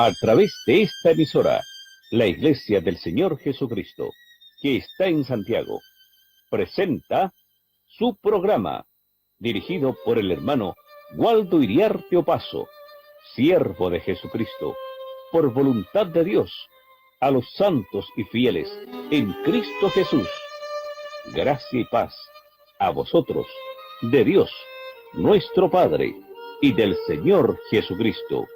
A través de esta emisora, la Iglesia del Señor Jesucristo, que está en Santiago, presenta su programa, dirigido por el hermano Waldo Iriarte Opazo, siervo de Jesucristo, por voluntad de Dios, a los santos y fieles en Cristo Jesús. Gracia y paz a vosotros, de Dios, nuestro Padre, y del Señor Jesucristo.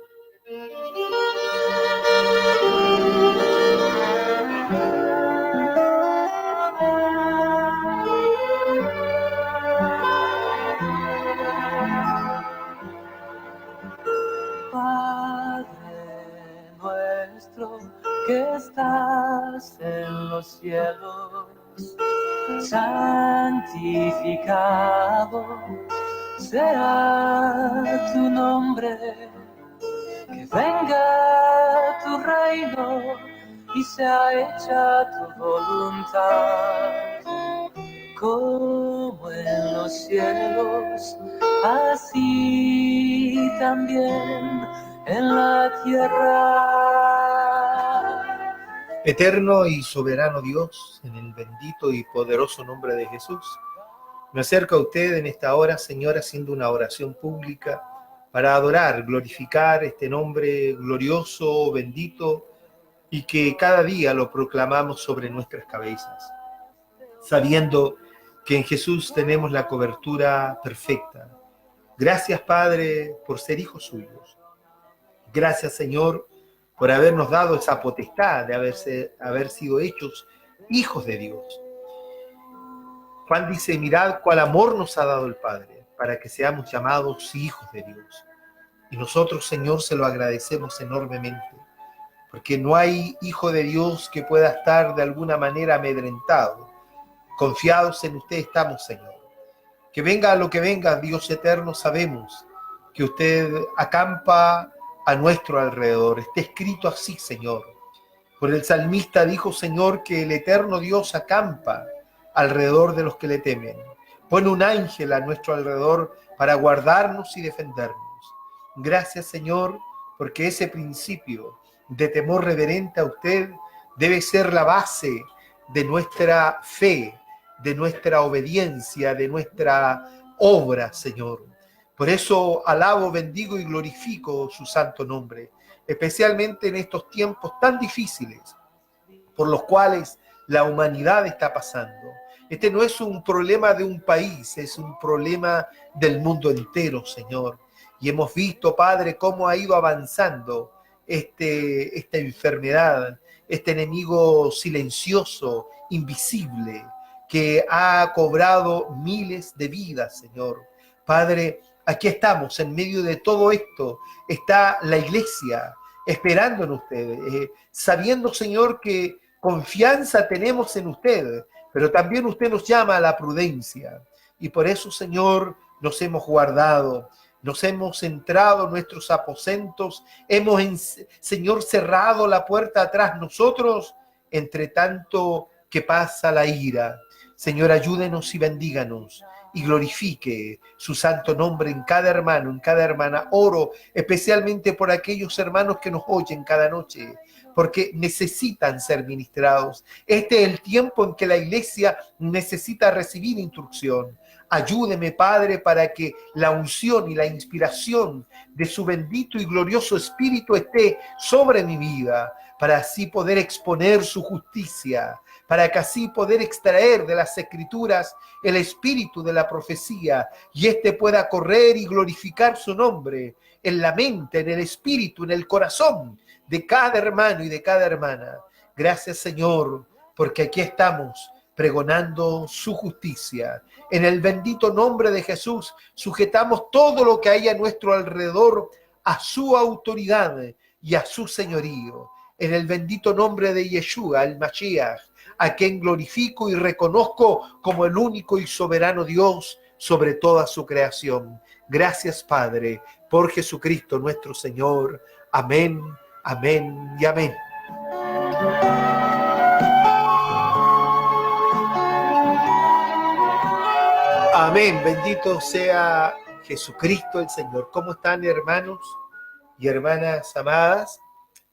Que estás en los cielos, santificado sea tu nombre, que venga tu reino y sea hecha tu voluntad, como en los cielos, así también en la tierra. Eterno y soberano Dios, en el bendito y poderoso nombre de Jesús, me acerco a usted en esta hora, Señor, haciendo una oración pública para adorar, glorificar este nombre glorioso, bendito, y que cada día lo proclamamos sobre nuestras cabezas, sabiendo que en Jesús tenemos la cobertura perfecta. Gracias, Padre, por ser hijos suyos. Gracias, Señor, por habernos dado esa potestad de haber sido hechos hijos de Dios. Juan dice, mirad cuál amor nos ha dado el Padre, para que seamos llamados hijos de Dios. Y nosotros, Señor, se lo agradecemos enormemente, porque no hay hijo de Dios que pueda estar de alguna manera amedrentado. Confiados en usted estamos, Señor. Que venga lo que venga, Dios eterno, sabemos que usted acampa a nuestro alrededor. Está escrito así, Señor. Por el salmista dijo, Señor, que el eterno Dios acampa alrededor de los que le temen. Pone un ángel a nuestro alrededor para guardarnos y defendernos. Gracias, Señor, porque ese principio de temor reverente a usted debe ser la base de nuestra fe, de nuestra obediencia, de nuestra obra, Señor. Por eso alabo, bendigo y glorifico su santo nombre, especialmente en estos tiempos tan difíciles por los cuales la humanidad está pasando. Este no es un problema de un país, es un problema del mundo entero, Señor. Y hemos visto, Padre, cómo ha ido avanzando esta enfermedad, este enemigo silencioso, invisible, que ha cobrado miles de vidas, Señor. Padre, aquí estamos, en medio de todo esto, está la iglesia esperando en usted, sabiendo, Señor, que confianza tenemos en usted, pero también usted nos llama a la prudencia. Y por eso, Señor, nos hemos guardado, nos hemos entrado en nuestros aposentos, Señor, cerrado la puerta atrás nosotros, entre tanto que pasa la ira. Señor, ayúdenos y bendíganos y glorifique su santo nombre en cada hermano, en cada hermana. Oro especialmente por aquellos hermanos que nos oyen cada noche, porque necesitan ser ministrados. Este es el tiempo en que la iglesia necesita recibir instrucción. Ayúdeme, Padre, para que la unción y la inspiración de su bendito y glorioso Espíritu esté sobre mi vida, para así poder exponer su justicia, para que así poder extraer de las Escrituras el espíritu de la profecía y éste pueda correr y glorificar su nombre en la mente, en el espíritu, en el corazón de cada hermano y de cada hermana. Gracias, Señor, porque aquí estamos pregonando su justicia. En el bendito nombre de Jesús, sujetamos todo lo que hay a nuestro alrededor a su autoridad y a su señorío. En el bendito nombre de Yeshua, el Mashiach, a quien glorifico y reconozco como el único y soberano Dios sobre toda su creación. Gracias, Padre, por Jesucristo nuestro Señor. Amén, amén y amén. Amén, bendito sea Jesucristo el Señor. ¿Cómo están, hermanos y hermanas amadas?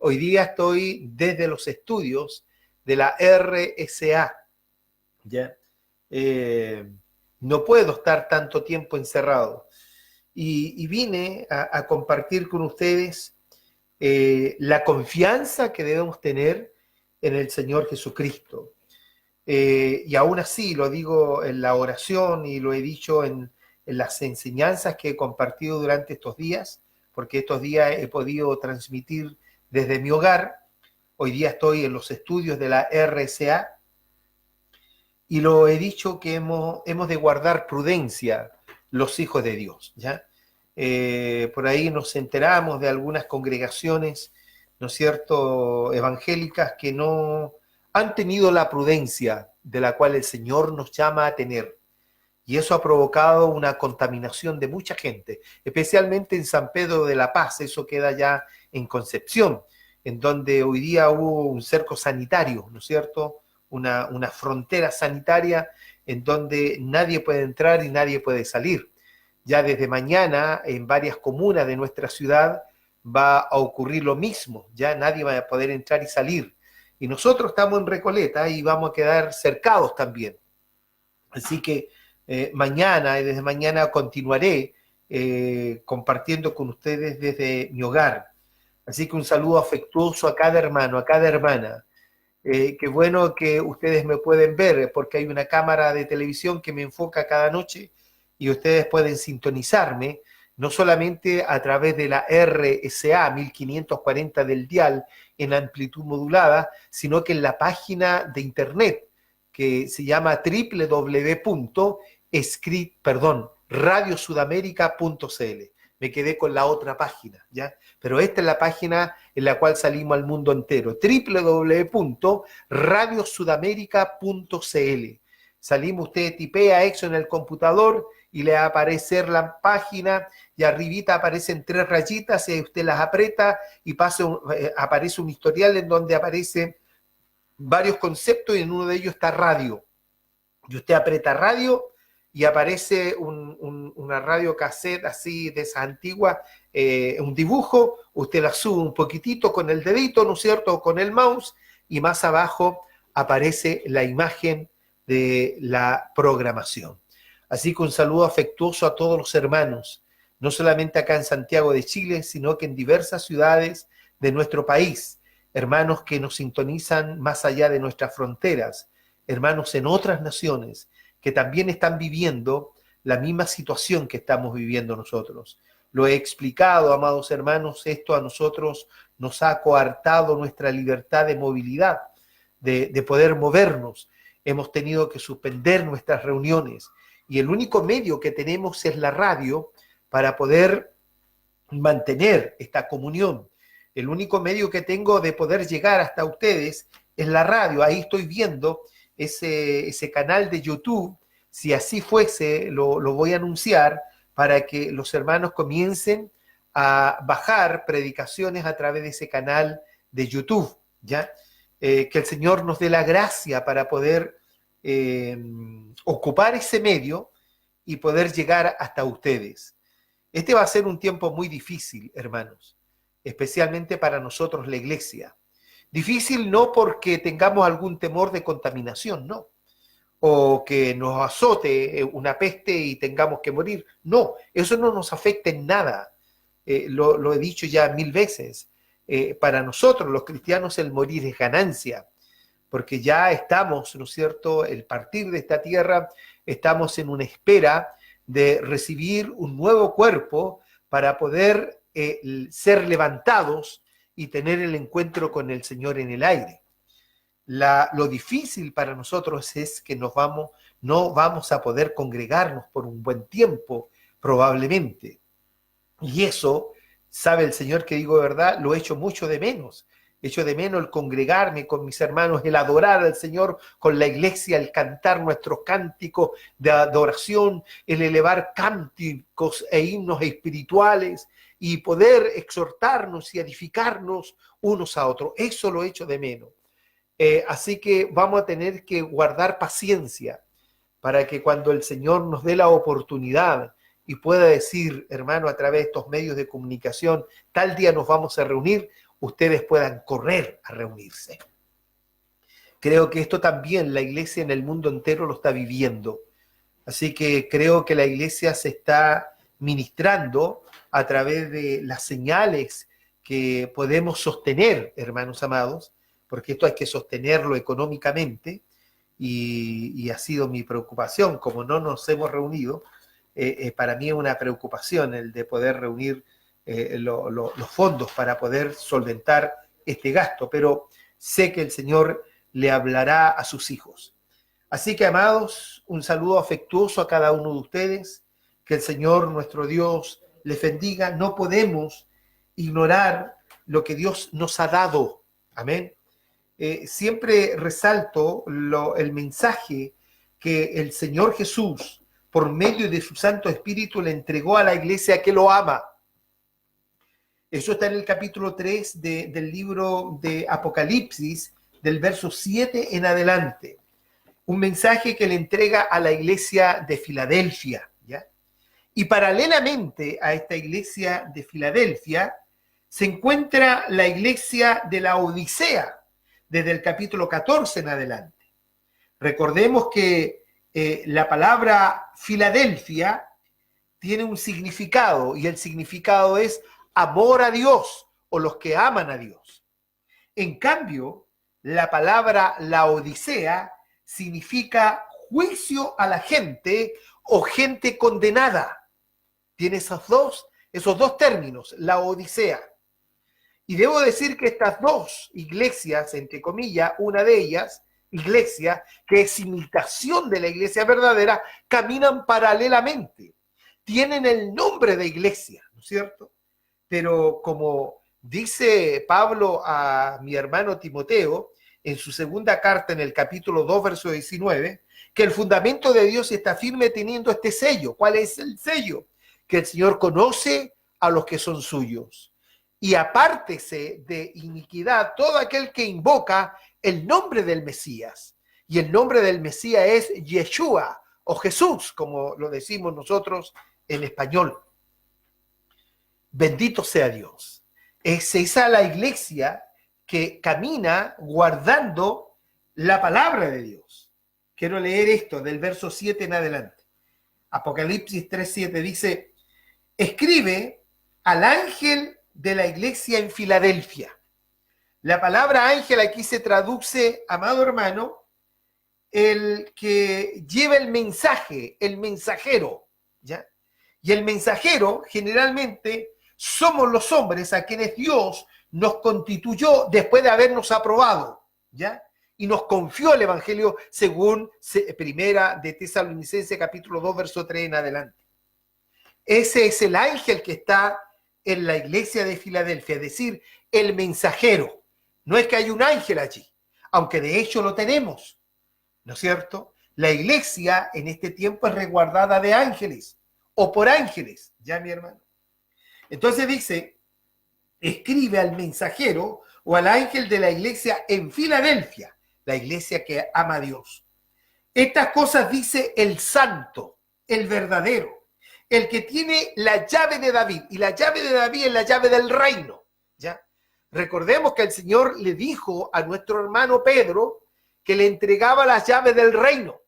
Hoy día estoy desde los estudios de la RSA. ¿Ya? No puedo estar tanto tiempo encerrado. Y vine a compartir con ustedes la confianza que debemos tener en el Señor Jesucristo. Y aún así lo digo en la oración y lo he dicho en las enseñanzas que he compartido durante estos días, porque estos días he podido transmitir desde mi hogar. Hoy día estoy en los estudios de la RSA y lo he dicho que hemos de guardar prudencia los hijos de Dios, ¿ya? Por ahí nos enteramos de algunas congregaciones, ¿no es cierto?, evangélicas que no han tenido la prudencia de la cual el Señor nos llama a tener. Y eso ha provocado una contaminación de mucha gente, especialmente en San Pedro de la Paz. Eso queda ya en Concepción, en donde hoy día hubo un cerco sanitario, ¿no es cierto?, una frontera sanitaria en donde nadie puede entrar y nadie puede salir. Ya desde mañana en varias comunas de nuestra ciudad va a ocurrir lo mismo, ya nadie va a poder entrar y salir. Y nosotros estamos en Recoleta y vamos a quedar cercados también. Así que mañana y desde mañana continuaré compartiendo con ustedes desde mi hogar. Así que un saludo afectuoso a cada hermano, a cada hermana. Qué bueno que ustedes me pueden ver porque hay una cámara de televisión que me enfoca cada noche y ustedes pueden sintonizarme no solamente a través de la RSA 1540 del dial en amplitud modulada, sino que en la página de internet que se llama radiosudamerica.cl. Me quedé con la otra página, ¿ya? Pero esta es la página en la cual salimos al mundo entero, www.radiosudamerica.cl. Salimos, usted tipea eso en el computador y le va a aparecer la página y arribita aparecen 3 rayitas y usted las aprieta y aparece un historial en donde aparecen varios conceptos y en uno de ellos está radio. Y usted aprieta radio y aparece una radio cassette así de esa antigua, un dibujo, usted la sube un poquitito con el dedito, ¿no es cierto?, o con el mouse, y más abajo aparece la imagen de la programación. Así que un saludo afectuoso a todos los hermanos, no solamente acá en Santiago de Chile, sino que en diversas ciudades de nuestro país, hermanos que nos sintonizan más allá de nuestras fronteras, hermanos en otras naciones, que también están viviendo la misma situación que estamos viviendo nosotros. Lo he explicado, amados hermanos, esto a nosotros nos ha coartado nuestra libertad de movilidad, de poder movernos. Hemos tenido que suspender nuestras reuniones y el único medio que tenemos es la radio para poder mantener esta comunión. El único medio que tengo de poder llegar hasta ustedes es la radio. Ahí estoy viendo ese canal de YouTube. Si así fuese, lo voy a anunciar para que los hermanos comiencen a bajar predicaciones a través de ese canal de YouTube, ¿ya? Que el Señor nos dé la gracia para poder ocupar ese medio y poder llegar hasta ustedes. Este va a ser un tiempo muy difícil, hermanos, especialmente para nosotros la iglesia. Difícil no porque tengamos algún temor de contaminación, no, o que nos azote una peste y tengamos que morir. No, eso no nos afecta en nada. Lo he dicho ya 1000 veces. Para nosotros, los cristianos, el morir es ganancia, porque ya estamos, ¿no es cierto?, el partir de esta tierra, estamos en una espera de recibir un nuevo cuerpo para poder ser levantados y tener el encuentro con el Señor en el aire. Lo difícil para nosotros es que no vamos a poder congregarnos por un buen tiempo, probablemente. Y eso, sabe el Señor que digo verdad, lo echo mucho de menos. Echo de menos el congregarme con mis hermanos, el adorar al Señor con la iglesia, el cantar nuestros cánticos de adoración, el elevar cánticos e himnos espirituales y poder exhortarnos y edificarnos unos a otros. Eso lo echo de menos. Así que vamos a tener que guardar paciencia para que cuando el Señor nos dé la oportunidad y pueda decir, hermano, a través de estos medios de comunicación, tal día nos vamos a reunir, ustedes puedan correr a reunirse. Creo que esto también la iglesia en el mundo entero lo está viviendo. Así que creo que la iglesia se está ministrando a través de las señales que podemos sostener, hermanos amados, porque esto hay que sostenerlo económicamente, y ha sido mi preocupación, como no nos hemos reunido, para mí es una preocupación el de poder reunir los fondos para poder solventar este gasto, pero sé que el Señor le hablará a sus hijos. Así que, amados, un saludo afectuoso a cada uno de ustedes, que el Señor nuestro Dios les bendiga. No podemos ignorar lo que Dios nos ha dado. Amén. Siempre resalto el mensaje que el Señor Jesús, por medio de su Santo Espíritu, le entregó a la iglesia que lo ama. Eso está en el capítulo 3 del libro de Apocalipsis, del verso 7 en adelante. Un mensaje que le entrega a la iglesia de Filadelfia, ¿ya? Y paralelamente a esta iglesia de Filadelfia se encuentra la iglesia de la Odisea, desde el capítulo 14 en adelante. Recordemos que la palabra Filadelfia tiene un significado, y el significado es amor a Dios, o los que aman a Dios. En cambio, la palabra Laodicea significa juicio a la gente o gente condenada. Tiene esos dos términos, Laodicea. Y debo decir que estas dos iglesias, entre comillas, una de ellas, iglesia, que es imitación de la iglesia verdadera, caminan paralelamente. Tienen el nombre de iglesia, ¿no es cierto? Pero como dice Pablo a mi hermano Timoteo, en su segunda carta, en el capítulo 2, verso 19, que el fundamento de Dios está firme teniendo este sello. ¿Cuál es el sello? Que el Señor conoce a los que son suyos. Y apártese de iniquidad todo aquel que invoca el nombre del Mesías. Y el nombre del Mesías es Yeshua, o Jesús, como lo decimos nosotros en español. Bendito sea Dios. Es esa la iglesia que camina guardando la palabra de Dios. Quiero leer esto del verso 7 en adelante. Apocalipsis 3:7 dice: escribe al ángel de la iglesia en Filadelfia. La palabra ángel aquí se traduce, amado hermano, el que lleva el mensaje, el mensajero, ¿ya? Y el mensajero generalmente somos los hombres a quienes Dios nos constituyó después de habernos aprobado, ¿ya? Y nos confió el evangelio según primera de Tesalonicenses capítulo 2 verso 3 en adelante. Ese es el ángel que está en la iglesia de Filadelfia, es decir, el mensajero. No es que hay un ángel allí, aunque de hecho lo tenemos, ¿no es cierto? La iglesia en este tiempo es resguardada de ángeles o por ángeles, ¿ya, mi hermano? Entonces dice: escribe al mensajero o al ángel de la iglesia en Filadelfia, la iglesia que ama a Dios. Estas cosas dice el santo, el verdadero, el que tiene la llave de David, y la llave de David es la llave del reino, ¿ya? Recordemos que el Señor le dijo a nuestro hermano Pedro que le entregaba las llaves del reino.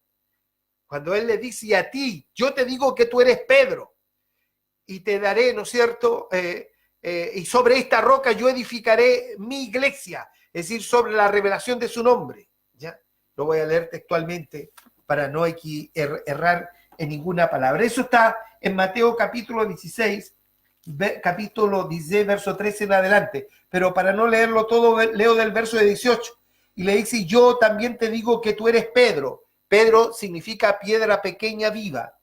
Cuando él le dice: y a ti, yo te digo que tú eres Pedro, y te daré, ¿no es cierto?, y sobre esta roca yo edificaré mi iglesia, es decir, sobre la revelación de su nombre, ¿ya? Lo voy a leer textualmente para no errar en ninguna palabra. Eso está en Mateo capítulo 16, verso 13 en adelante, pero para no leerlo todo, leo del verso de 18, y le dice: yo también te digo que tú eres Pedro. Pedro significa piedra pequeña viva,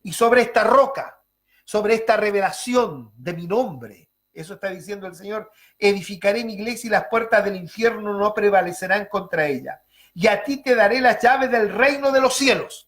y sobre esta roca, sobre esta revelación de mi nombre, eso está diciendo el Señor, edificaré mi iglesia y las puertas del infierno no prevalecerán contra ella. Y a ti te daré las llaves del reino de los cielos.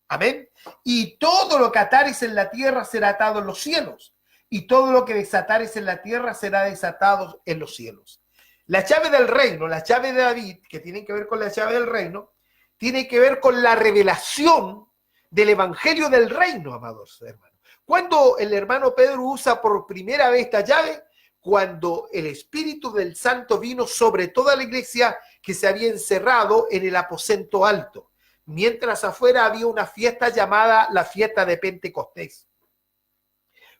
Amén. Y todo lo que atares en la tierra será atado en los cielos. Y todo lo que desatares en la tierra será desatado en los cielos. La llave del reino, la llave de David, que tienen que ver con la llave del reino, tiene que ver con la revelación del evangelio del reino, amados hermanos. Cuando el hermano Pedro usa por primera vez esta llave, cuando el Espíritu del Santo vino sobre toda la iglesia que se había encerrado en el aposento alto, mientras afuera había una fiesta llamada la fiesta de Pentecostés.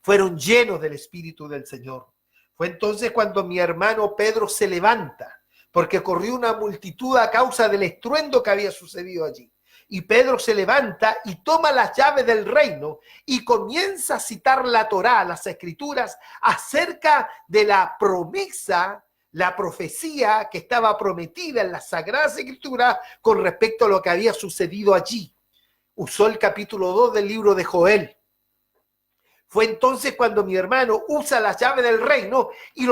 Fueron llenos del Espíritu del Señor. Fue entonces cuando mi hermano Pedro se levanta, porque corrió una multitud a causa del estruendo que había sucedido allí. Y Pedro se levanta y toma las llaves del reino y comienza a citar la Torá, las Escrituras, acerca de la promesa, la profecía que estaba prometida en las Sagradas Escrituras con respecto a lo que había sucedido allí. Usó el capítulo 2 del libro de Joel. Fue entonces cuando mi hermano usa la llave del reino y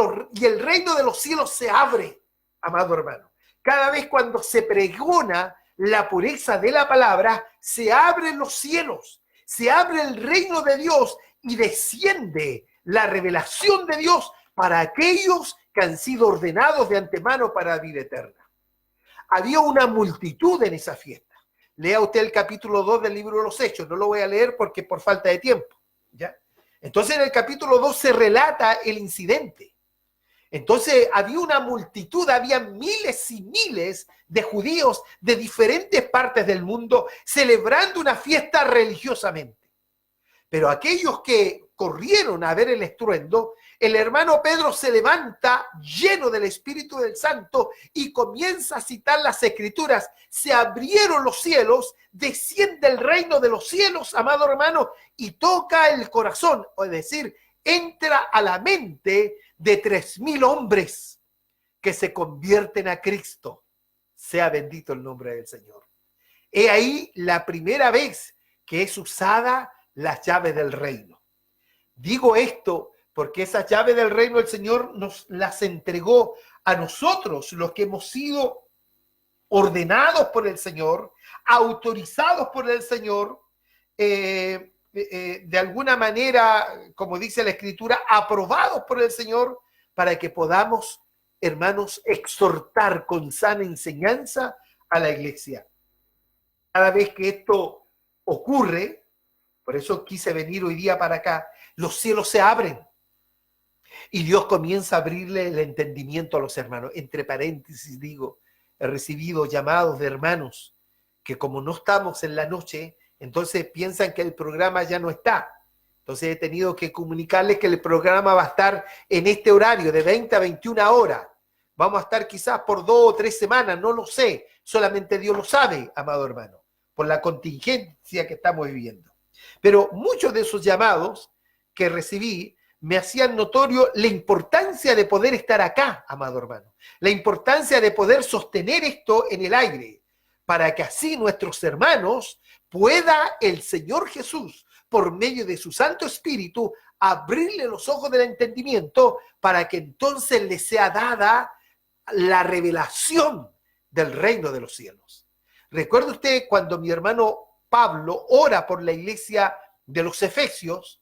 el reino de los cielos se abre, amado hermano. Cada vez cuando se pregona la pureza de la palabra, se abren los cielos, se abre el reino de Dios y desciende la revelación de Dios para aquellos que han sido ordenados de antemano para la vida eterna. Había una multitud en esa fiesta. Lea usted el capítulo 2 del libro de los Hechos. No lo voy a leer porque por falta de tiempo, ¿ya? Entonces en el capítulo 2 se relata el incidente. Entonces había una multitud, había miles y miles de judíos de diferentes partes del mundo celebrando una fiesta religiosamente. Pero aquellos que corrieron a ver el estruendo, el hermano Pedro se levanta lleno del Espíritu del Santo y comienza a citar las Escrituras. Se abrieron los cielos, desciende el reino de los cielos, amado hermano, y toca el corazón, es decir, entra a la mente de 3,000 hombres que se convierten a Cristo. Sea bendito el nombre del Señor. He ahí la primera vez que es usada las llaves del reino. Digo esto porque esas llaves del reino el Señor nos las entregó a nosotros, los que hemos sido ordenados por el Señor, autorizados por el Señor, de alguna manera, como dice la Escritura, aprobados por el Señor, para que podamos, hermanos, exhortar con sana enseñanza a la iglesia. Cada vez que esto ocurre, por eso quise venir hoy día para acá, los cielos se abren y Dios comienza a abrirle el entendimiento a los hermanos. Entre paréntesis digo, he recibido llamados de hermanos que como no estamos en la noche, entonces piensan que el programa ya no está. Entonces he tenido que comunicarles que el programa va a estar en este horario de 20 a 21 horas. Vamos a estar quizás por 2 o 3 semanas, no lo sé. Solamente Dios lo sabe, amado hermano, por la contingencia que estamos viviendo. Pero muchos de esos llamados que recibí me hacían notorio la importancia de poder estar acá, amado hermano. La importancia de poder sostener esto en el aire, para que así nuestros hermanos pueda el Señor Jesús, por medio de su Santo Espíritu, abrirle los ojos del entendimiento para que entonces le sea dada la revelación del reino de los cielos. ¿Recuerda usted cuando mi hermano Pablo ora por la iglesia de los Efesios?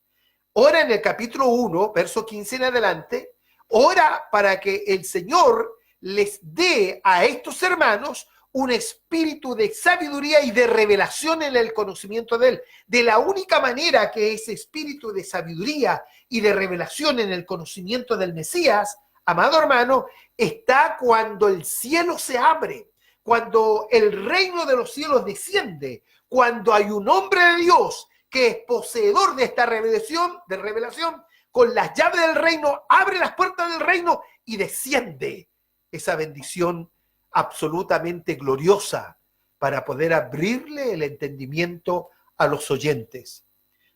Ora en el capítulo 1, verso 15 en adelante, ora para que el Señor les dé a estos hermanos un espíritu de sabiduría y de revelación en el conocimiento de Él. De la única manera que ese espíritu de sabiduría y de revelación en el conocimiento del Mesías, amado hermano, está cuando el cielo se abre, cuando el reino de los cielos desciende, cuando hay un hombre de Dios que es poseedor de esta revelación, con las llaves del reino, abre las puertas del reino y desciende esa bendición absolutamente gloriosa para poder abrirle el entendimiento a los oyentes.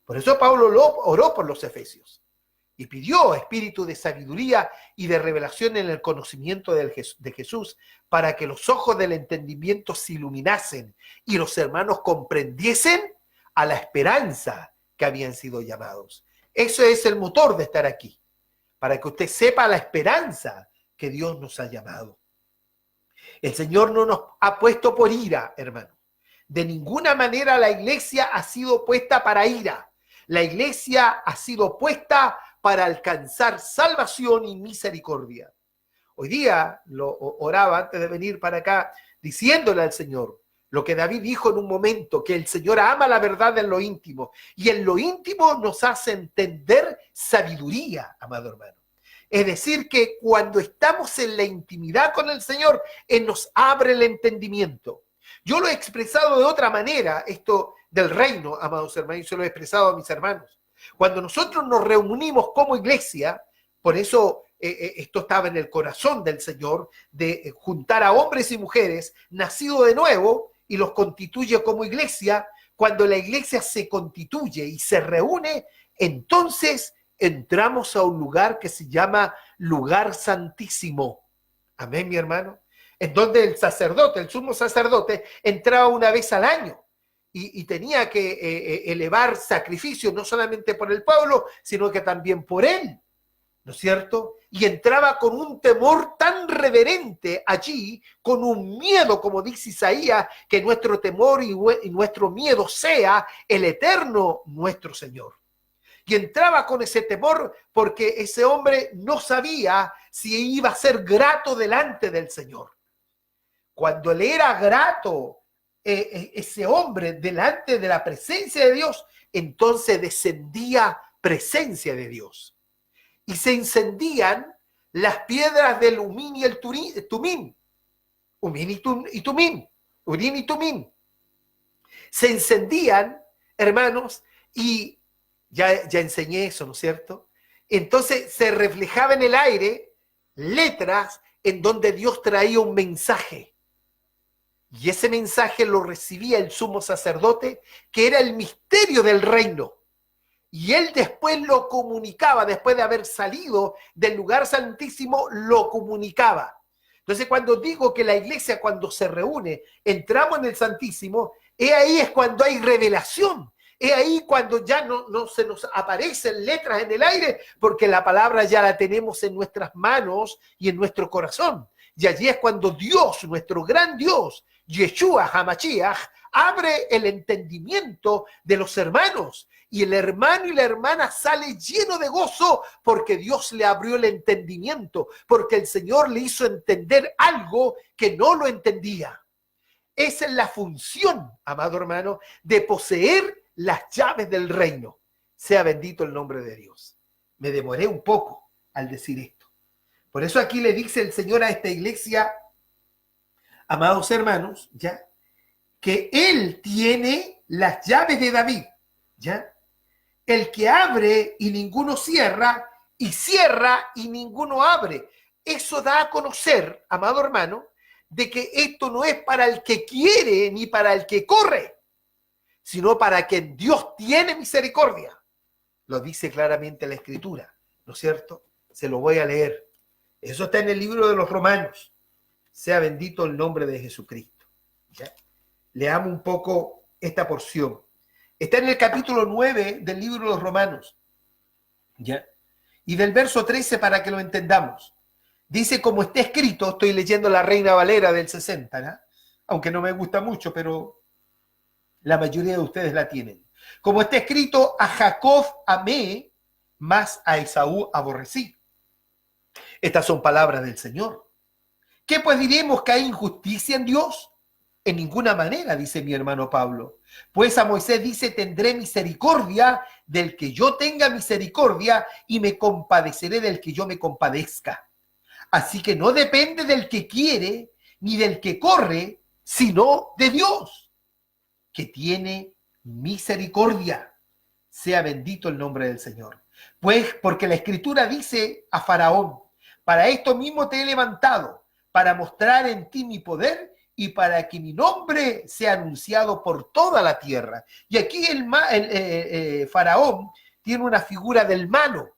Por eso Pablo oró por los Efesios y pidió espíritu de sabiduría y de revelación en el conocimiento de Jesús, para que los ojos del entendimiento se iluminasen y los hermanos comprendiesen a la esperanza que habían sido llamados. Eso es el motor de estar aquí, para que usted sepa la esperanza que Dios nos ha llamado. El Señor no nos ha puesto por ira, hermano. De ninguna manera la iglesia ha sido puesta para ira. La iglesia ha sido puesta para alcanzar salvación y misericordia. Hoy día lo oraba antes de venir para acá, diciéndole al Señor lo que David dijo en un momento, que el Señor ama la verdad en lo íntimo, y en lo íntimo nos hace entender sabiduría, amado hermano. Es decir, que cuando estamos en la intimidad con el Señor, Él nos abre el entendimiento. Yo lo he expresado de otra manera, esto del reino, amados hermanos, yo lo he expresado a mis hermanos. Cuando nosotros nos reunimos como iglesia, por eso esto estaba en el corazón del Señor, de juntar a hombres y mujeres nacidos de nuevo y los constituye como iglesia. Cuando la iglesia se constituye y se reúne, entonces entramos a un lugar que se llama lugar santísimo. Amén, mi hermano. En donde el sacerdote, el sumo sacerdote, entraba una vez al año y tenía que elevar sacrificios, no solamente por el pueblo, sino que también por él, ¿no es cierto? Y entraba con un temor tan reverente allí, con un miedo, como dice Isaías, que nuestro temor y nuestro miedo sea el eterno nuestro Señor. Y entraba con ese temor porque ese hombre no sabía si iba a ser grato delante del Señor. Cuando le era grato ese hombre delante de la presencia de Dios, entonces descendía presencia de Dios. Y se encendían las piedras del Umín y el Tumín. Umín y Tumín. Urín y Tumín. Se encendían, hermanos, y ya enseñé eso, ¿no es cierto? Entonces se reflejaba en el aire letras en donde Dios traía un mensaje. Y ese mensaje lo recibía el sumo sacerdote, que era el misterio del reino. Y él después lo comunicaba, después de haber salido del lugar santísimo, lo comunicaba. Entonces, cuando digo que la iglesia, cuando se reúne, entramos en el santísimo, ahí es cuando hay revelación. Es ahí cuando ya no se nos aparecen letras en el aire, porque la palabra ya la tenemos en nuestras manos y en nuestro corazón. Y allí es cuando Dios, nuestro gran Dios, Yeshua HaMashiach, abre el entendimiento de los hermanos. Y el hermano y la hermana sale lleno de gozo porque Dios le abrió el entendimiento, porque el Señor le hizo entender algo que no lo entendía. Esa es la función, amado hermano, de poseer las llaves del reino. Sea bendito el nombre de Dios. Me demoré un poco al decir esto. Por eso aquí le dice el Señor a esta iglesia, amados hermanos, ¿ya? Que Él tiene las llaves de David, ¿ya? El que abre y ninguno cierra, y cierra y ninguno abre. Eso da a conocer, amado hermano, de que esto no es para el que quiere ni para el que corre, sino para quien Dios tiene misericordia. Lo dice claramente la Escritura, ¿no es cierto? Se lo voy a leer. Eso está en el libro de los Romanos. Sea bendito el nombre de Jesucristo. ¿Ya? Leamos un poco esta porción. Está en el capítulo 9 del libro de los Romanos. ¿Ya? Y del verso 13 para que lo entendamos. Dice, como está escrito, estoy leyendo la Reina Valera del 60, ¿no? Aunque no me gusta mucho, pero la mayoría de ustedes la tienen. Como está escrito, a Jacob amé, mas a Esaú aborrecí. Estas son palabras del Señor. ¿Qué pues diremos, que hay injusticia en Dios? En ninguna manera, dice mi hermano Pablo. Pues a Moisés dice, tendré misericordia del que yo tenga misericordia y me compadeceré del que yo me compadezca. Así que no depende del que quiere ni del que corre, sino de Dios, que tiene misericordia. Sea bendito el nombre del Señor. Pues porque la Escritura dice a Faraón, para esto mismo te he levantado, para mostrar en ti mi poder y para que mi nombre sea anunciado por toda la tierra. Y aquí el Faraón tiene una figura del malo.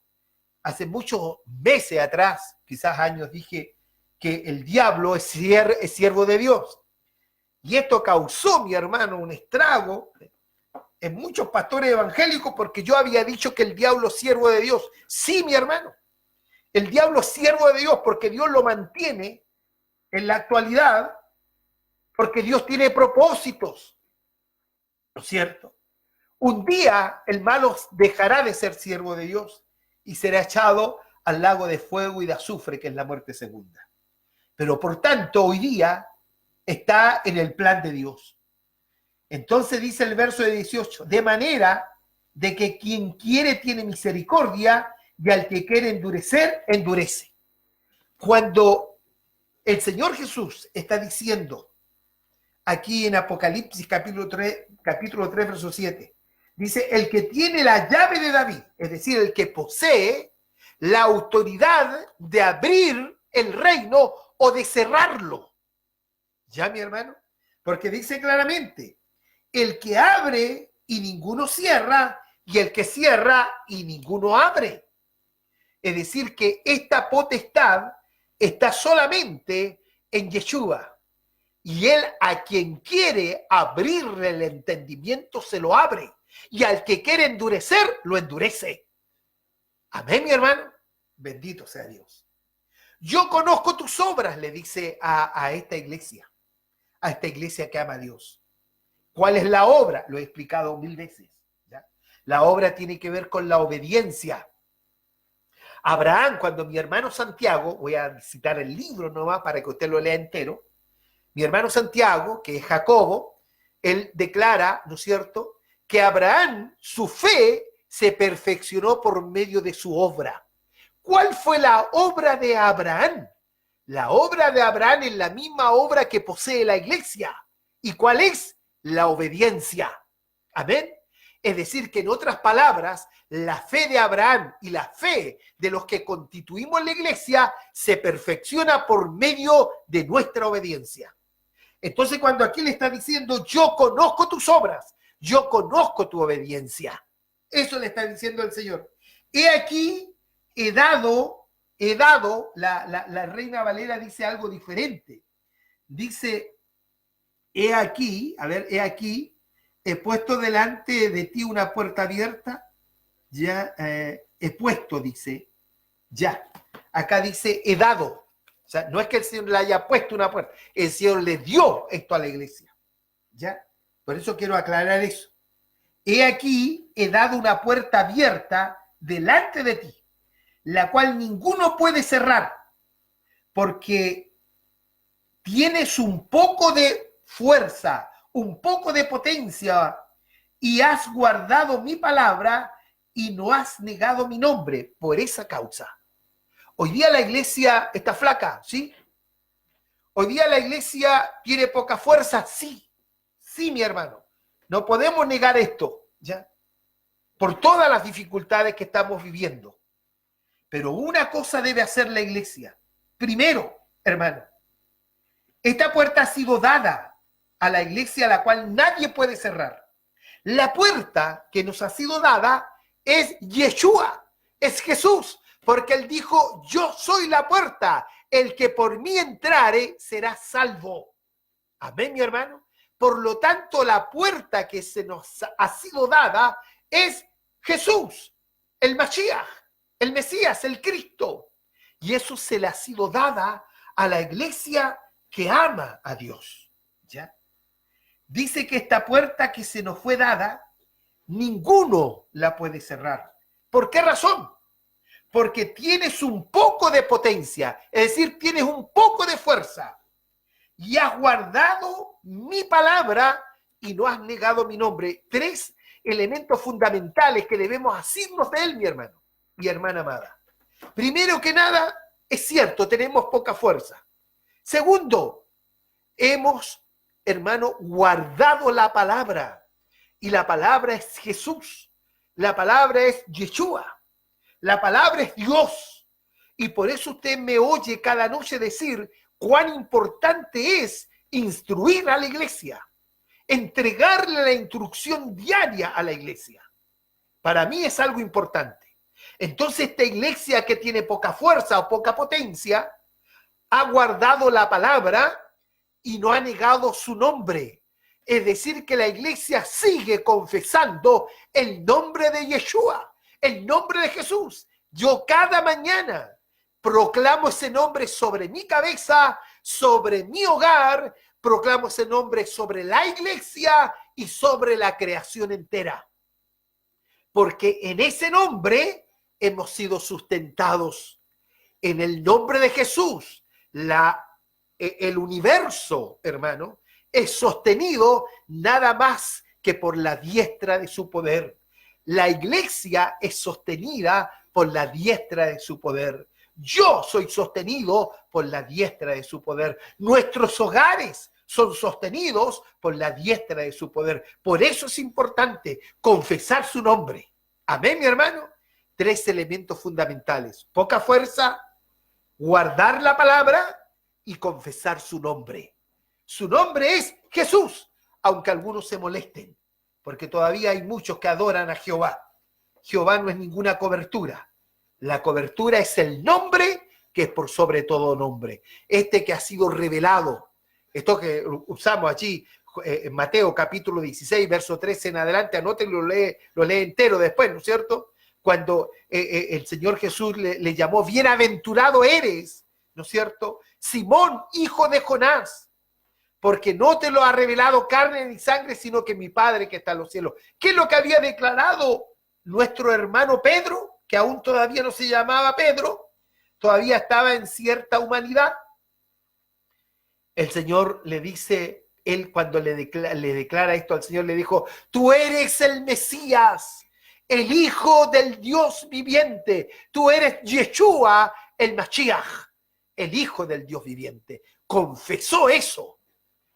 Hace muchos meses atrás, quizás años, dije que el diablo es siervo de Dios. Y esto causó, mi hermano, un estrago en muchos pastores evangélicos porque yo había dicho que el diablo es siervo de Dios. Sí, mi hermano. El diablo es siervo de Dios porque Dios lo mantiene en la actualidad, porque Dios tiene propósitos, ¿no es cierto? Un día el malo dejará de ser siervo de Dios y será echado al lago de fuego y de azufre, que es la muerte segunda. Pero por tanto, hoy día está en el plan de Dios. Entonces dice el verso de 18, de manera de que quien quiere tiene misericordia y al que quiere endurecer, endurece. Cuando el Señor Jesús está diciendo aquí en Apocalipsis capítulo 3, verso 7, dice, el que tiene la llave de David, es decir, el que posee la autoridad de abrir el reino o de cerrarlo. ¿Ya, mi hermano? Porque dice claramente, el que abre y ninguno cierra, y el que cierra y ninguno abre. Es decir, que esta potestad está solamente en Yeshua. Y él a quien quiere abrirle el entendimiento se lo abre. Y al que quiere endurecer, lo endurece. Amén, mi hermano. Bendito sea Dios. Yo conozco tus obras, le dice a esta iglesia que ama a Dios. ¿Cuál es la obra? Lo he explicado 1000 veces. ¿Ya? La obra tiene que ver con la obediencia. Abraham, cuando mi hermano Santiago, voy a citar el libro nomás para que usted lo lea entero, mi hermano Santiago, que es Jacobo, él declara, ¿no es cierto?, que Abraham, su fe, se perfeccionó por medio de su obra. ¿Cuál fue la obra de Abraham? La obra de Abraham es la misma obra que posee la iglesia. ¿Y cuál es? La obediencia. Amén. Es decir, que en otras palabras, la fe de Abraham y la fe de los que constituimos la iglesia se perfecciona por medio de nuestra obediencia. Entonces, cuando aquí le está diciendo, yo conozco tus obras, yo conozco tu obediencia, eso le está diciendo el Señor. He aquí, he dado, la Reina Valera dice algo diferente. Dice, he aquí, he puesto delante de ti una puerta abierta, ya he puesto, dice, ya. Acá dice, he dado. O sea, no es que el Señor le haya puesto una puerta, el Señor le dio esto a la iglesia. ¿Ya? Por eso quiero aclarar eso. He aquí, he dado una puerta abierta delante de ti, la cual ninguno puede cerrar, porque tienes un poco de fuerza, un poco de potencia, y has guardado mi palabra y no has negado mi nombre por esa causa. Hoy día la iglesia está flaca, ¿sí? Hoy día la iglesia tiene poca fuerza, sí. Sí, mi hermano. No podemos negar esto, ¿ya? Por todas las dificultades que estamos viviendo. Pero una cosa debe hacer la iglesia. Primero, hermano, esta puerta ha sido dada a la iglesia, a la cual nadie puede cerrar. La puerta que nos ha sido dada es Yeshua, es Jesús, porque él dijo, yo soy la puerta, el que por mí entrare será salvo. Amén, mi hermano. Por lo tanto, la puerta que se nos ha sido dada es Jesús, el Mashiach, el Mesías, el Cristo. Y eso se le ha sido dada a la iglesia que ama a Dios. ¿Ya? Dice que esta puerta que se nos fue dada, ninguno la puede cerrar. ¿Por qué razón? Porque tienes un poco de potencia, es decir, tienes un poco de fuerza. Y has guardado mi palabra y no has negado mi nombre. 3 elementos fundamentales que debemos asirnos de él, mi hermano, mi hermana amada. Primero que nada, es cierto, tenemos poca fuerza. Segundo, hemos, hermano, guardado la palabra. Y la palabra es Jesús. La palabra es Yeshua. La palabra es Dios. Y por eso usted me oye cada noche decir cuán importante es instruir a la iglesia, entregarle la instrucción diaria a la iglesia. Para mí es algo importante. Entonces esta iglesia que tiene poca fuerza o poca potencia ha guardado la palabra y no ha negado su nombre. Es decir, que la iglesia sigue confesando el nombre de Yeshua, el nombre de Jesús. Yo cada mañana proclamo ese nombre sobre mi cabeza, sobre mi hogar, proclamo ese nombre sobre la iglesia y sobre la creación entera. Porque en ese nombre hemos sido sustentados. En el nombre de Jesús, el universo, hermano, es sostenido nada más que por la diestra de su poder. La iglesia es sostenida por la diestra de su poder. Yo soy sostenido por la diestra de su poder. Nuestros hogares son sostenidos por la diestra de su poder. Por eso es importante confesar su nombre. Amén, mi hermano. 3 elementos fundamentales: poca fuerza, guardar la palabra y confesar su nombre. Su nombre es Jesús, aunque algunos se molesten, porque todavía hay muchos que adoran a Jehová. Jehová no es ninguna cobertura. La cobertura es el nombre que es por sobre todo nombre. Este que ha sido revelado, esto que usamos allí en Mateo capítulo 16, verso 13 en adelante, anótenlo, lo lee entero después, ¿no es cierto? Cuando el Señor Jesús le llamó, bienaventurado eres, ¿no es cierto? Simón, hijo de Jonás, porque no te lo ha revelado carne ni sangre, sino que mi Padre que está en los cielos. ¿Qué es lo que había declarado nuestro hermano Pedro, que aún todavía no se llamaba Pedro, todavía estaba en cierta humanidad? El Señor le dice, él cuando le declara esto al Señor, le dijo, tú eres el Mesías, el Hijo del Dios viviente. Tú eres Yeshua, el Mashiach, el Hijo del Dios viviente. Confesó eso.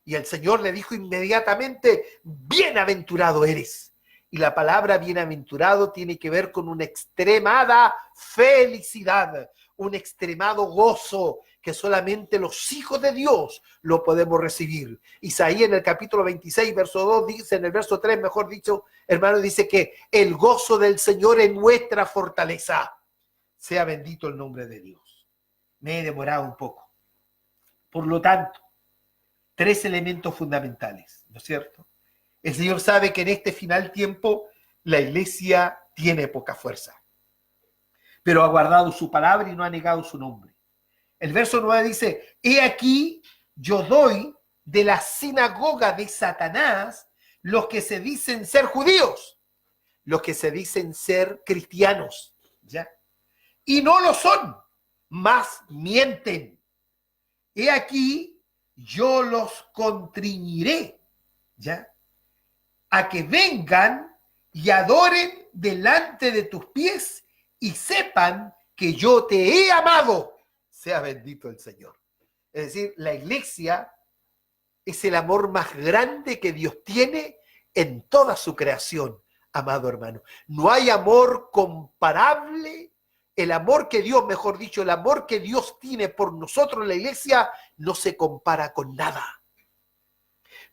Y el Señor le dijo inmediatamente, bienaventurado eres. Y la palabra bienaventurado tiene que ver con una extremada felicidad, un extremado gozo que solamente los hijos de Dios lo podemos recibir. Isaías en el capítulo 26, verso 2, dice, en el verso 3, mejor dicho, hermano, dice que el gozo del Señor es nuestra fortaleza. Sea bendito el nombre de Dios. Me he demorado un poco. Por lo tanto, 3 elementos fundamentales, ¿no es cierto? El Señor sabe que en este final tiempo la iglesia tiene poca fuerza, pero ha guardado su palabra y no ha negado su nombre. El verso 9 dice, he aquí yo doy de la sinagoga de Satanás los que se dicen ser judíos, los que se dicen ser cristianos, ¿ya? Y no lo son, mas mienten. He aquí yo los constriñiré, ¿ya? A que vengan y adoren delante de tus pies y sepan que yo te he amado. Sea bendito el Señor. Es decir, la iglesia es el amor más grande que Dios tiene en toda su creación, amado hermano. No hay amor comparable. El amor que Dios, mejor dicho, el amor que Dios tiene por nosotros en la iglesia no se compara con nada.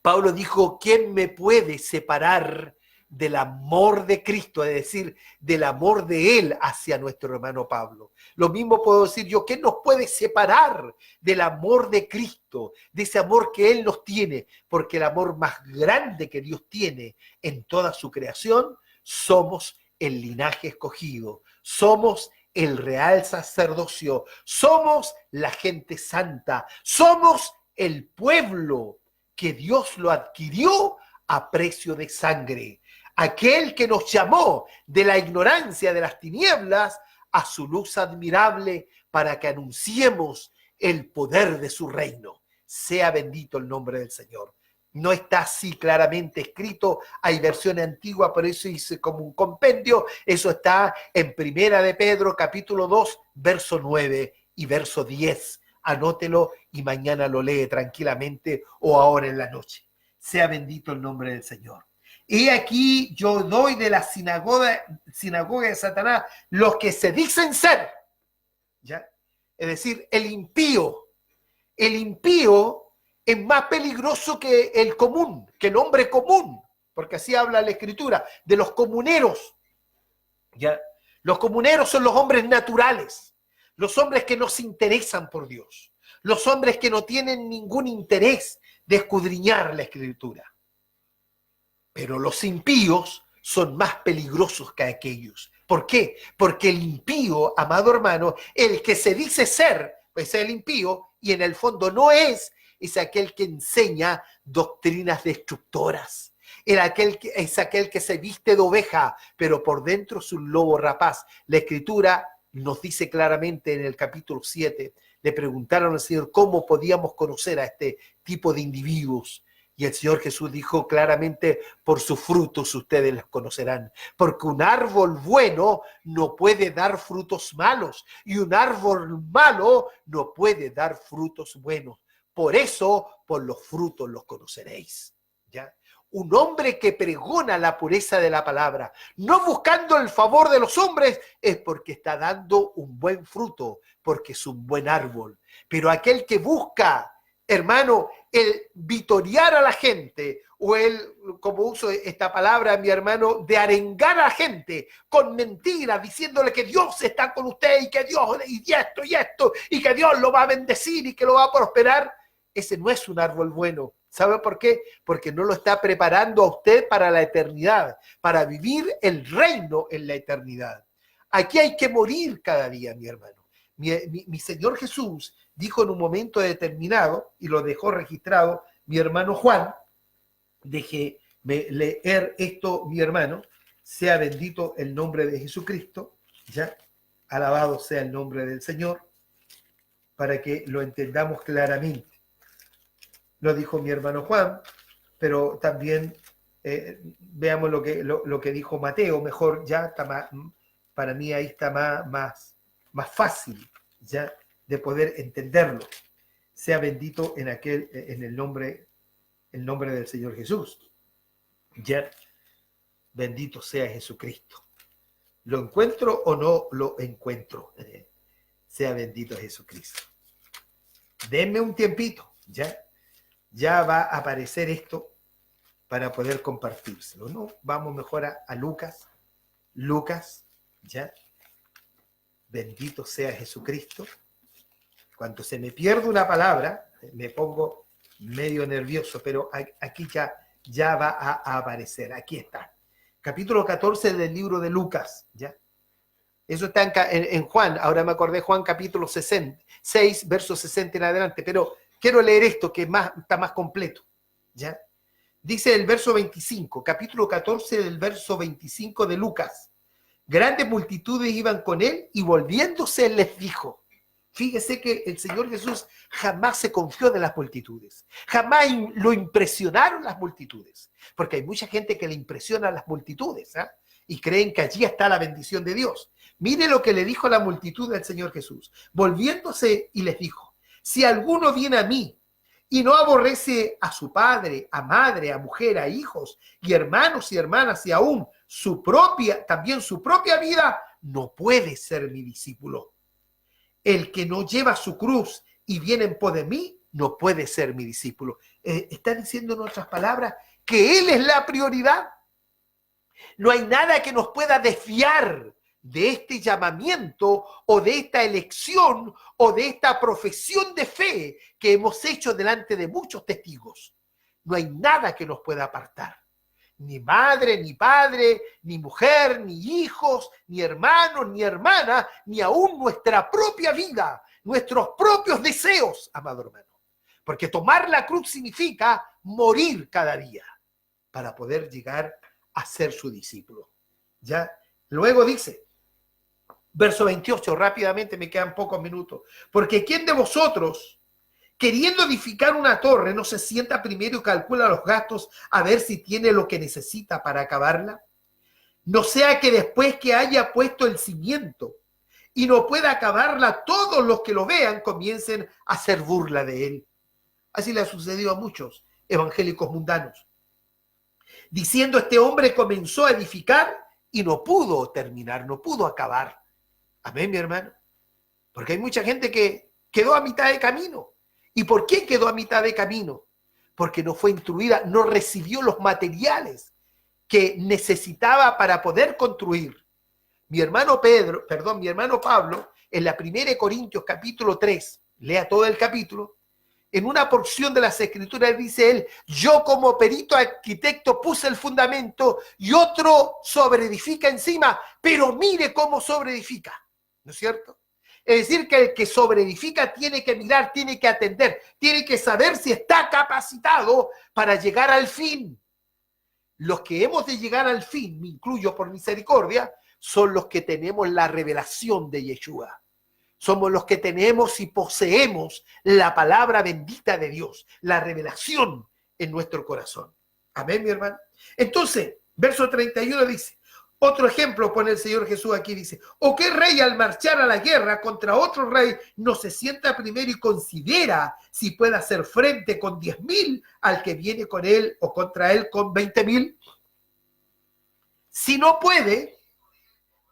Pablo dijo, ¿quién me puede separar del amor de Cristo? Es decir, del amor de Él hacia nuestro hermano Pablo. Lo mismo puedo decir yo, ¿qué nos puede separar del amor de Cristo? De ese amor que Él nos tiene, porque el amor más grande que Dios tiene en toda su creación, somos el linaje escogido, somos el real sacerdocio, somos la gente santa, somos el pueblo que Dios lo adquirió a precio de sangre. Aquel que nos llamó de la ignorancia de las tinieblas a su luz admirable para que anunciemos el poder de su reino. Sea bendito el nombre del Señor. No está así claramente escrito, hay versiones antiguas, por eso hice como un compendio. Eso está en Primera de Pedro, capítulo 2, verso 9 y verso 10. Anótelo y mañana lo lee tranquilamente o ahora en la noche. Sea bendito el nombre del Señor. Y aquí yo doy de la sinagoga de Satanás los que se dicen ser, ¿ya? Es decir, el impío. El impío es más peligroso que el común, que el hombre común, porque así habla la Escritura, de los comuneros, ¿ya? Los comuneros son los hombres naturales, los hombres que no se interesan por Dios, los hombres que no tienen ningún interés de escudriñar la Escritura. Pero los impíos son más peligrosos que aquellos. ¿Por qué? Porque el impío, amado hermano, el que se dice ser, pues es el impío, y en el fondo no es aquel que enseña doctrinas destructoras. Es aquel que se viste de oveja, pero por dentro es un lobo rapaz. La Escritura nos dice claramente en el capítulo 7, le preguntaron al Señor cómo podíamos conocer a este tipo de individuos. Y el Señor Jesús dijo claramente, por sus frutos ustedes los conocerán. Porque un árbol bueno no puede dar frutos malos. Y un árbol malo no puede dar frutos buenos. Por eso, por los frutos los conoceréis. ¿Ya? Un hombre que pregona la pureza de la palabra, no buscando el favor de los hombres, es porque está dando un buen fruto, porque es un buen árbol. Pero aquel que busca, hermano, el vitorear a la gente, o el, como uso esta palabra, mi hermano, de arengar a la gente con mentiras, diciéndole que Dios está con usted y que Dios, y esto, y que Dios lo va a bendecir y que lo va a prosperar, ese no es un árbol bueno. ¿Sabe por qué? Porque no lo está preparando a usted para la eternidad, para vivir el reino en la eternidad. Aquí hay que morir cada día, mi hermano. Mi Señor Jesús dijo en un momento determinado, y lo dejó registrado mi hermano Juan, déjeme leer esto, mi hermano, sea bendito el nombre de Jesucristo, ya, alabado sea el nombre del Señor, para que lo entendamos claramente. Lo dijo mi hermano Juan, pero también veamos lo que dijo Mateo, mejor ya está más, para mí ahí está más fácil ya de poder entenderlo. Sea bendito en el nombre del Señor Jesús. Ya, bendito sea Jesucristo. ¿Lo encuentro o no lo encuentro? Sea bendito Jesucristo. Denme un tiempito, ya va a aparecer esto para poder compartírselo, ¿no? Vamos mejor a Lucas. Lucas, ya. Bendito sea Jesucristo. Cuando se me pierde una palabra, me pongo medio nervioso, pero aquí ya va a aparecer. Aquí está. Capítulo 14 del libro de Lucas, ¿ya? Eso está en Juan. Ahora me acordé, Juan capítulo 6, verso 60 en adelante, pero quiero leer esto que está más completo, ¿ya? Dice el verso 25, capítulo 14 del verso 25 de Lucas. Grandes multitudes iban con él y volviéndose les dijo. Fíjese que el Señor Jesús jamás se confió de las multitudes. Jamás lo impresionaron las multitudes. Porque hay mucha gente que le impresiona a las multitudes, ¿eh? Y creen que allí está la bendición de Dios. Mire lo que le dijo la multitud al Señor Jesús. Volviéndose y les dijo, si alguno viene a mí y no aborrece a su padre, a madre, a mujer, a hijos, y hermanos y hermanas, y aún también su propia vida, no puede ser mi discípulo. El que no lleva su cruz y viene en pos de mí, no puede ser mi discípulo. Está diciendo en otras palabras que Él es la prioridad. No hay nada que nos pueda desviar de este llamamiento o de esta elección o de esta profesión de fe que hemos hecho delante de muchos testigos. No hay nada que nos pueda apartar. Ni madre, ni padre, ni mujer, ni hijos, ni hermanos, ni hermanas, ni aún nuestra propia vida, nuestros propios deseos, amado hermano. Porque tomar la cruz significa morir cada día para poder llegar a ser su discípulo. ¿Ya? Luego dice, verso 28, rápidamente me quedan pocos minutos. Porque ¿quién de vosotros, queriendo edificar una torre, no se sienta primero y calcula los gastos a ver si tiene lo que necesita para acabarla? No sea que después que haya puesto el cimiento y no pueda acabarla, todos los que lo vean comiencen a hacer burla de él. Así le ha sucedido a muchos evangélicos mundanos. Diciendo, este hombre comenzó a edificar y no pudo terminar, no pudo acabar. Amén, mi hermano. Porque hay mucha gente que quedó a mitad de camino. ¿Y por qué quedó a mitad de camino? Porque no fue instruida, no recibió los materiales que necesitaba para poder construir. Mi hermano Pablo, en la 1 Corintios capítulo 3, lea todo el capítulo, en una porción de las Escrituras dice él, yo como perito arquitecto puse el fundamento y otro sobreedifica encima, pero mire cómo sobreedifica, ¿no es cierto? Es decir, que el que sobreedifica tiene que mirar, tiene que atender, tiene que saber si está capacitado para llegar al fin. Los que hemos de llegar al fin, me incluyo por misericordia, son los que tenemos la revelación de Yeshua. Somos los que tenemos y poseemos la palabra bendita de Dios, la revelación en nuestro corazón. Amén, mi hermano. Entonces, verso 31 dice, otro ejemplo pone el Señor Jesús aquí, dice, ¿o qué rey al marchar a la guerra contra otro rey no se sienta primero y considera si puede hacer frente con 10.000 al que viene con él o contra él con 20.000? Si no puede,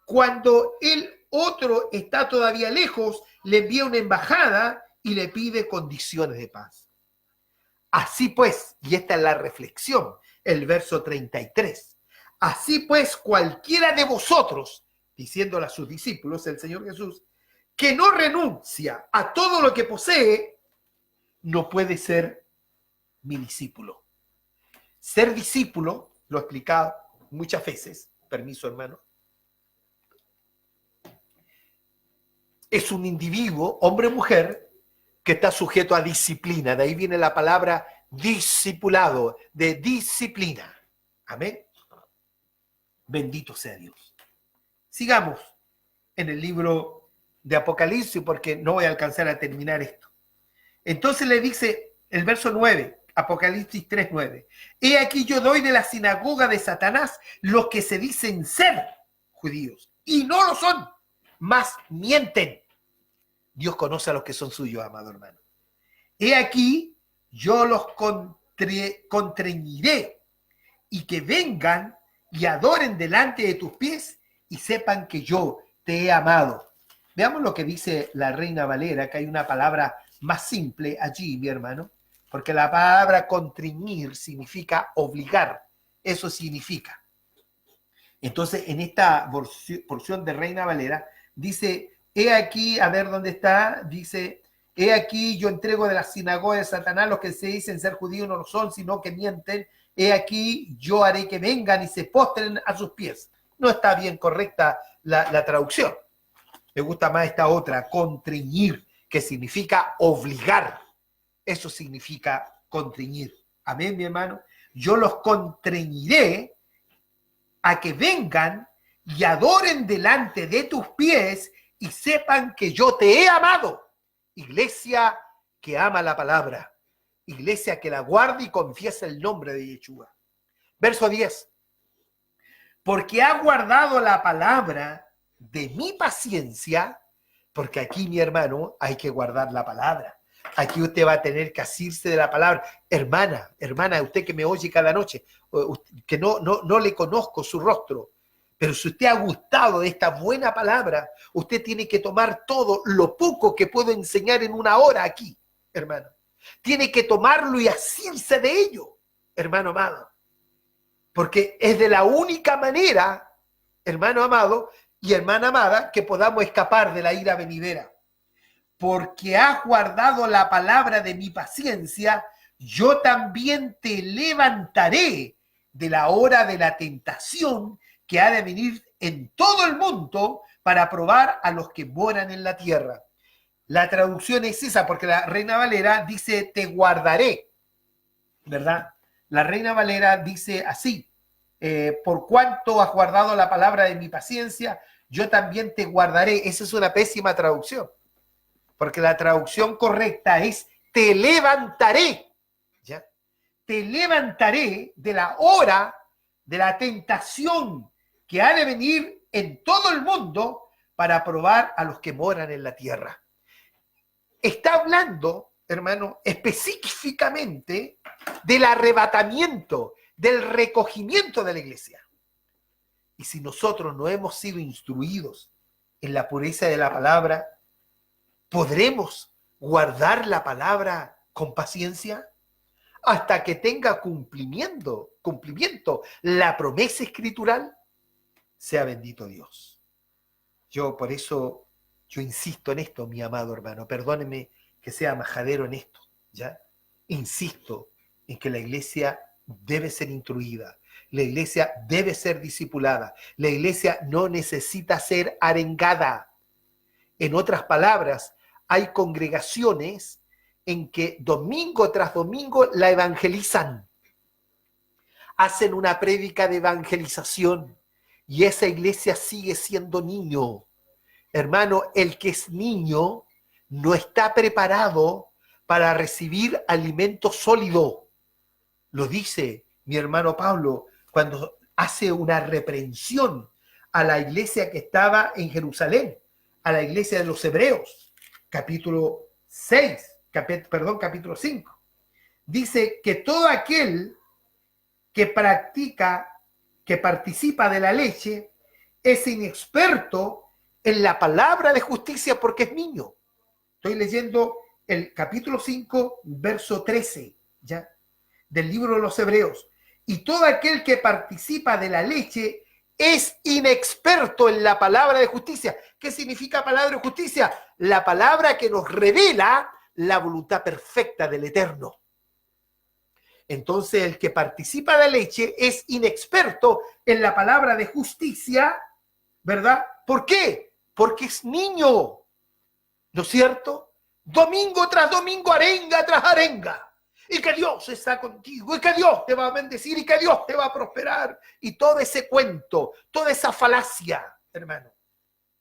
cuando el otro está todavía lejos, le envía una embajada y le pide condiciones de paz. Así pues, y esta es la reflexión, el verso 33. Así pues, cualquiera de vosotros, diciéndole a sus discípulos, el Señor Jesús, que no renuncia a todo lo que posee, no puede ser mi discípulo. Ser discípulo, lo he explicado muchas veces, permiso hermano, es un individuo, hombre o mujer, que está sujeto a disciplina. De ahí viene la palabra discipulado, de disciplina. Amén. Bendito sea Dios. Sigamos en el libro de Apocalipsis porque no voy a alcanzar a terminar esto. Entonces le dice el verso 9, Apocalipsis 3:9. He aquí yo doy de la sinagoga de Satanás los que se dicen ser judíos y no lo son, mas mienten. Dios conoce a los que son suyos, amado hermano. He aquí yo los contrañiré y que vengan y adoren delante de tus pies y sepan que yo te he amado. Veamos lo que dice la Reina Valera, que hay una palabra más simple allí, mi hermano, porque la palabra contriñir significa obligar. Eso significa. Entonces, en esta porción de Reina Valera, dice, he aquí, a ver dónde está, dice, he aquí yo entrego de la sinagoga de Satanás los que se dicen ser judíos no lo son, sino que mienten. He aquí yo haré que vengan y se postren a sus pies. No está bien correcta la traducción. Me gusta más esta otra, contriñir, que significa obligar. Eso significa contriñir. Amén, mi hermano. Yo los contriñiré a que vengan y adoren delante de tus pies y sepan que yo te he amado. Iglesia que ama la palabra. Iglesia que la guarda y confiesa el nombre de Yeshua. Verso 10. Porque ha guardado la palabra de mi paciencia, porque aquí, mi hermano, hay que guardar la palabra. Aquí usted va a tener que asirse de la palabra. Hermana, usted que me oye cada noche, que no le conozco su rostro, pero si usted ha gustado de esta buena palabra, usted tiene que tomar todo lo poco que puedo enseñar en una hora aquí, hermano. Tiene que tomarlo y asirse de ello, hermano amado. Porque es de la única manera, hermano amado y hermana amada, que podamos escapar de la ira venidera. Porque has guardado la palabra de mi paciencia, yo también te levantaré de la hora de la tentación que ha de venir en todo el mundo para probar a los que moran en la tierra. La traducción es esa, porque la Reina Valera dice te guardaré, ¿verdad? La Reina Valera dice así, por cuanto has guardado la palabra de mi paciencia, yo también te guardaré. Esa es una pésima traducción, porque la traducción correcta es te levantaré, ¿ya? Te levantaré de la hora de la tentación que ha de venir en todo el mundo para probar a los que moran en la tierra. Está hablando, hermano, específicamente del arrebatamiento, del recogimiento de la iglesia. Y si nosotros no hemos sido instruidos en la pureza de la palabra, ¿podremos guardar la palabra con paciencia hasta que tenga cumplimiento la promesa escritural? Sea bendito Dios. Por eso yo insisto en esto, mi amado hermano. Perdóneme que sea majadero en esto, ¿ya? Insisto en que la iglesia debe ser instruida. La iglesia debe ser discipulada. La iglesia no necesita ser arengada. En otras palabras, hay congregaciones en que domingo tras domingo la evangelizan. Hacen una prédica de evangelización y esa iglesia sigue siendo niño. Hermano, el que es niño no está preparado para recibir alimento sólido. Lo dice mi hermano Pablo cuando hace una reprensión a la iglesia que estaba en Jerusalén, a la iglesia de los hebreos, capítulo 5. Dice que todo aquel que participa de la leche, es inexperto en la palabra de justicia porque es niño. Estoy leyendo el capítulo 5, verso 13, ¿ya? Del libro de los Hebreos. Y todo aquel que participa de la leche es inexperto en la palabra de justicia. ¿Qué significa palabra de justicia? La palabra que nos revela la voluntad perfecta del Eterno. Entonces, el que participa de la leche es inexperto en la palabra de justicia, ¿verdad? ¿Por qué? Porque es niño, ¿no es cierto? Domingo tras domingo, arenga tras arenga. Y que Dios está contigo, y que Dios te va a bendecir, y que Dios te va a prosperar. Y todo ese cuento, toda esa falacia, hermano.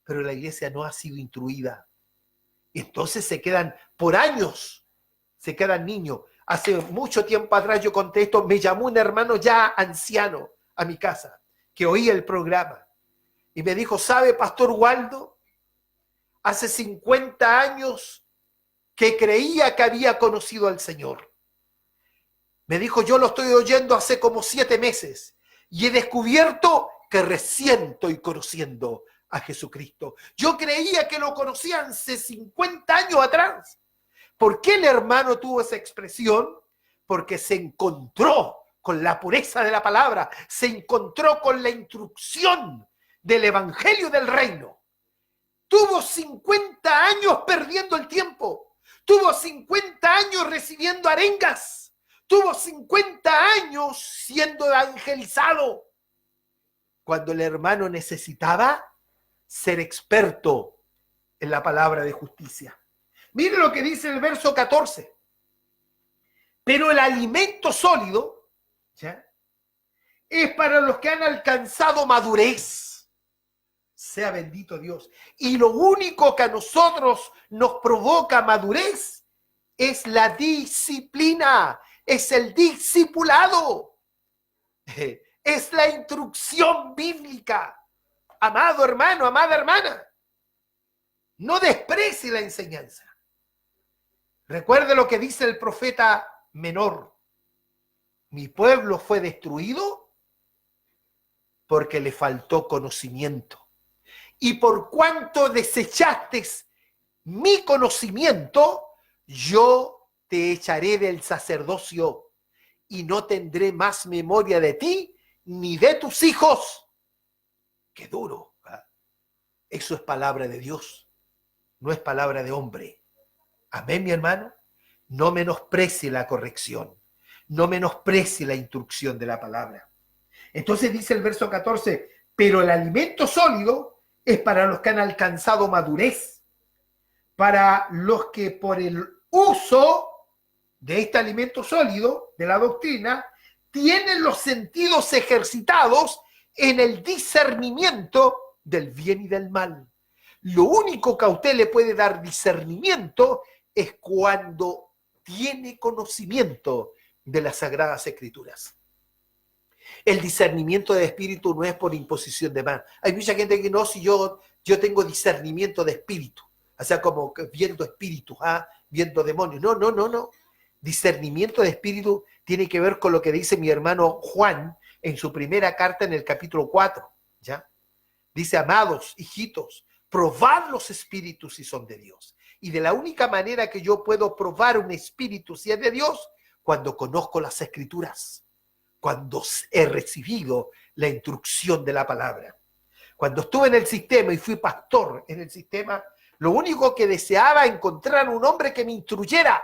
Pero la iglesia no ha sido instruida. Y entonces se quedan, por años, se quedan niños. Hace mucho tiempo atrás yo conté esto, me llamó un hermano ya anciano a mi casa, que oía el programa. Y me dijo, ¿sabe, Pastor Waldo? Hace 50 años que creía que había conocido al Señor. Me dijo, yo lo estoy oyendo hace como 7 meses y he descubierto que recién estoy conociendo a Jesucristo. Yo creía que lo conocía hace 50 años atrás. ¿Por qué el hermano tuvo esa expresión? Porque se encontró con la pureza de la palabra, se encontró con la instrucción del evangelio del reino. Tuvo 50 años perdiendo el tiempo, tuvo 50 años recibiendo arengas, tuvo 50 años siendo evangelizado, cuando el hermano necesitaba ser experto en la palabra de justicia. Mire lo que dice el verso 14. Pero el alimento sólido, ¿ya?, es para los que han alcanzado madurez. Sea bendito Dios. Y lo único que a nosotros nos provoca madurez es la disciplina, es el discipulado, es la instrucción bíblica. Amado hermano, amada hermana, no desprecie la enseñanza. Recuerde lo que dice el profeta menor. Mi pueblo fue destruido porque le faltó conocimiento. Y por cuanto desechaste mi conocimiento, yo te echaré del sacerdocio y no tendré más memoria de ti ni de tus hijos. Qué duro, ¿eh? Eso es palabra de Dios, no es palabra de hombre. Amén, mi hermano. No menosprecie la corrección, no menosprecie la instrucción de la palabra. Entonces dice el verso 14, pero el alimento sólido es para los que han alcanzado madurez, para los que por el uso de este alimento sólido, de la doctrina, tienen los sentidos ejercitados en el discernimiento del bien y del mal. Lo único que a usted le puede dar discernimiento es cuando tiene conocimiento de las Sagradas Escrituras. El discernimiento de espíritu no es por imposición de mano. Hay mucha gente que no, si yo tengo discernimiento de espíritu, o sea, como viendo espíritus, viendo demonios. No. Discernimiento de espíritu tiene que ver con lo que dice mi hermano Juan en su primera carta en el capítulo 4, ¿ya? Dice, amados, hijitos, probad los espíritus si son de Dios. Y de la única manera que yo puedo probar un espíritu si es de Dios, cuando conozco las Escrituras, cuando he recibido la instrucción de la palabra. Cuando estuve en el sistema y fui pastor en el sistema, lo único que deseaba encontrar un hombre que me instruyera.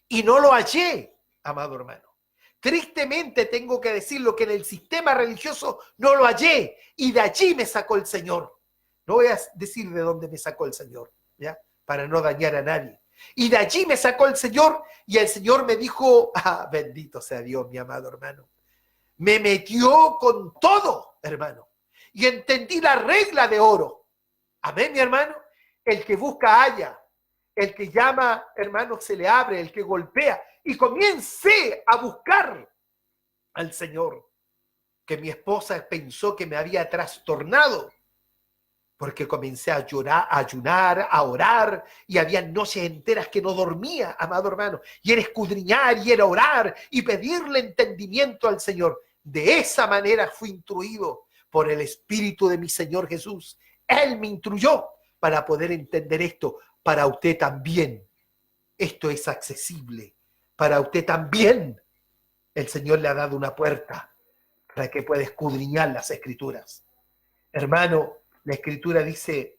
Y no lo hallé, amado hermano. Tristemente tengo que decirlo que en el sistema religioso no lo hallé. Y de allí me sacó el Señor. No voy a decir de dónde me sacó el Señor, ¿ya?, para no dañar a nadie. Y de allí me sacó el Señor y el Señor me dijo, bendito sea Dios, mi amado hermano. Me metió con todo, hermano. Y entendí la regla de oro. Amén, mi hermano. El que busca halla. El que llama, hermano, se le abre, el que golpea. Y comience a buscar al Señor. Que mi esposa pensó que me había trastornado, porque comencé a llorar, a ayunar, a orar, y había noches enteras que no dormía, amado hermano, y era escudriñar, y era orar, y pedirle entendimiento al Señor. De esa manera fui instruido por el Espíritu de mi Señor Jesús. Él me instruyó para poder entender esto. Para usted también, esto es accesible. Para usted también, el Señor le ha dado una puerta para que pueda escudriñar las Escrituras. Hermano, la Escritura dice,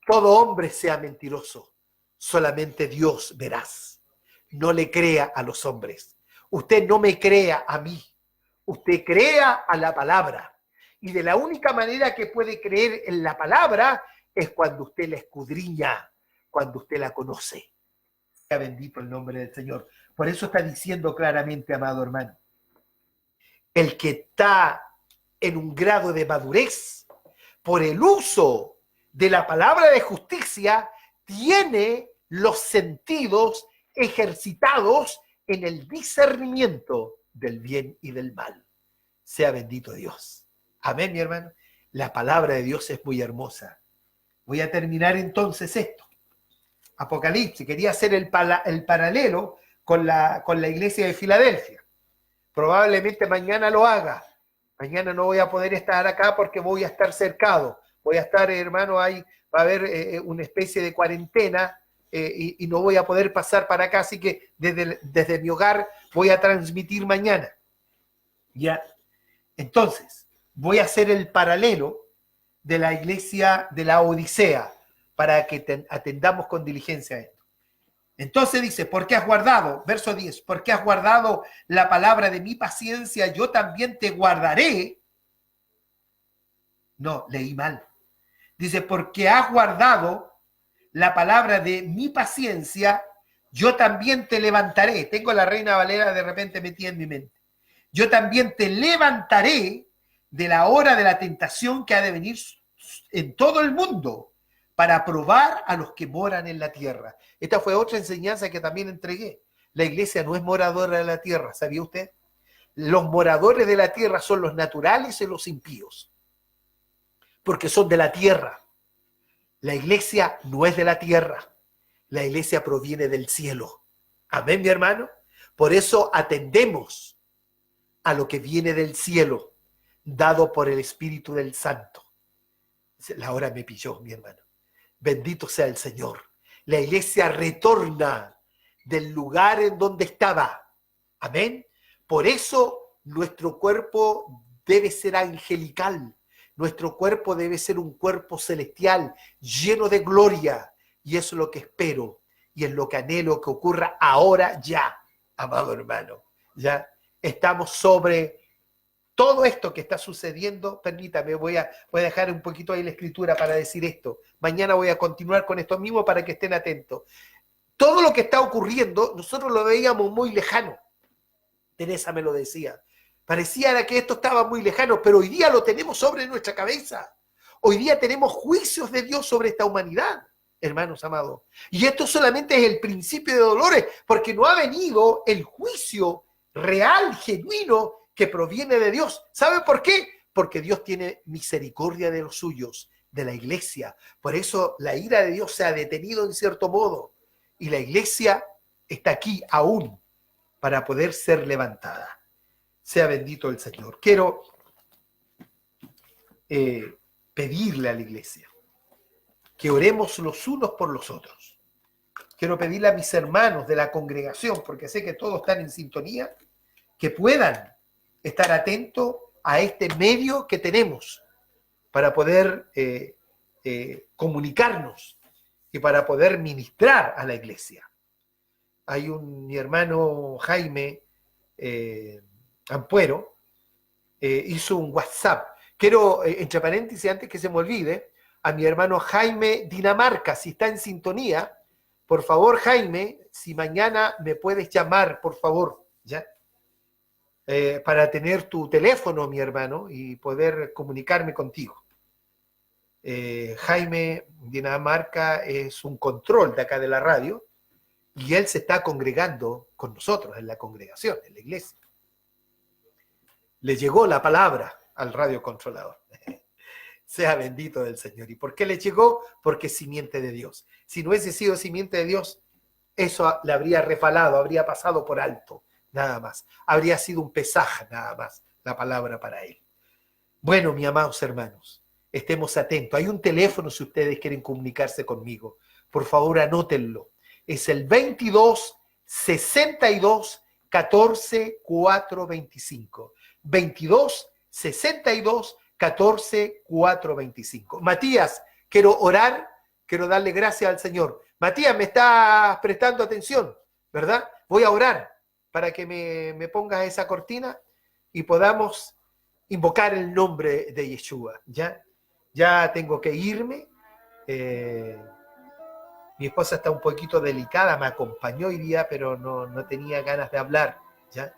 todo hombre sea mentiroso, solamente Dios veraz. No le crea a los hombres. Usted no me crea a mí. Usted crea a la palabra. Y de la única manera que puede creer en la palabra es cuando usted la escudriña, cuando usted la conoce. Sea bendito el nombre del Señor. Por eso está diciendo claramente, amado hermano, el que está en un grado de madurez por el uso de la palabra de justicia tiene los sentidos ejercitados en el discernimiento del bien y del mal. Sea bendito Dios. Amén, mi hermano. La palabra de Dios es muy hermosa. Voy a terminar entonces esto. Apocalipsis, quería hacer el paralelo con la iglesia de Filadelfia. Probablemente mañana lo haga. Mañana no voy a poder estar acá porque voy a estar cercado. Voy a estar, hermano, ahí va a haber una especie de cuarentena y no voy a poder pasar para acá. Así que desde mi hogar voy a transmitir mañana. Ya. Entonces, voy a hacer el paralelo de la iglesia de la Odisea para que atendamos con diligencia a esto. Entonces dice, ¿por qué has guardado? Verso 10, ¿por qué has guardado la palabra de mi paciencia? Yo también te guardaré. No, leí mal. Dice, porque has guardado la palabra de mi paciencia, yo también te levantaré. Tengo la Reina Valera de repente metida en mi mente. Yo también te levantaré de la hora de la tentación que ha de venir en todo el mundo, para probar a los que moran en la tierra. Esta fue otra enseñanza que también entregué. La iglesia no es moradora de la tierra, ¿sabía usted? Los moradores de la tierra son los naturales y los impíos, porque son de la tierra. La iglesia no es de la tierra, la iglesia proviene del cielo. Amén, mi hermano. Por eso atendemos a lo que viene del cielo, dado por el Espíritu del Santo. La hora me pilló, mi hermano. Bendito sea el Señor. La iglesia retorna del lugar en donde estaba. Amén. Por eso nuestro cuerpo debe ser angelical. Nuestro cuerpo debe ser un cuerpo celestial, lleno de gloria. Y eso es lo que espero. Y es lo que anhelo que ocurra ahora ya, amado hermano. Ya estamos sobre todo esto que está sucediendo. Permítame, voy a dejar un poquito ahí la escritura para decir esto. Mañana voy a continuar con esto mismo para que estén atentos. Todo lo que está ocurriendo, nosotros lo veíamos muy lejano. Teresa me lo decía. Parecía que esto estaba muy lejano, pero hoy día lo tenemos sobre nuestra cabeza. Hoy día tenemos juicios de Dios sobre esta humanidad, hermanos amados. Y esto solamente es el principio de dolores, porque no ha venido el juicio real, genuino, que proviene de Dios. ¿Sabe por qué? Porque Dios tiene misericordia de los suyos, de la iglesia. Por eso la ira de Dios se ha detenido en cierto modo. Y la iglesia está aquí aún para poder ser levantada. Sea bendito el Señor. Quiero pedirle a la iglesia que oremos los unos por los otros. Quiero pedirle a mis hermanos de la congregación, porque sé que todos están en sintonía, que puedan estar atentos a este medio que tenemos para poder comunicarnos y para poder ministrar a la iglesia. Hay mi hermano Jaime Ampuero, hizo un WhatsApp. Quiero, entre paréntesis, antes que se me olvide, a mi hermano Jaime Dinamarca, si está en sintonía, por favor, Jaime, si mañana me puedes llamar, por favor, ¿ya? Para tener tu teléfono, mi hermano, y poder comunicarme contigo. Jaime Dinamarca es un control de acá de la radio y él se está congregando con nosotros en la congregación, en la iglesia. Le llegó la palabra al radiocontrolador. Sea bendito el Señor. ¿Y por qué le llegó? Porque es simiente de Dios. Si no hubiese sido simiente de Dios, eso le habría refalado, habría pasado por alto, nada más. Habría sido un pesaje, nada más, la palabra para él. Bueno, mis amados hermanos, estemos atentos. Hay un teléfono si ustedes quieren comunicarse conmigo. Por favor, anótenlo. Es el 22 62 14 425. 22 62 14 425. Matías, quiero orar, quiero darle gracias al Señor. Matías, me estás prestando atención, ¿verdad? Voy a orar para que me pongas esa cortina y podamos invocar el nombre de Yeshua. Ya tengo que irme. Mi esposa está un poquito delicada, me acompañó hoy día, pero no tenía ganas de hablar. ¿Ya?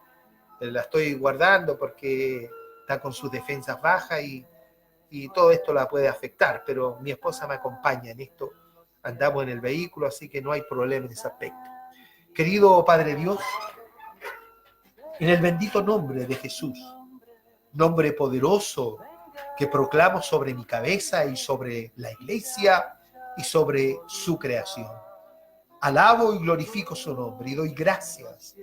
La estoy guardando porque está con sus defensas bajas y todo esto la puede afectar, pero mi esposa me acompaña en esto. Andamos en el vehículo, así que no hay problema en ese aspecto. Querido Padre Dios, en el bendito nombre de Jesús, nombre poderoso que proclamo sobre mi cabeza y sobre la iglesia y sobre su creación. Alabo y glorifico su nombre y doy gracias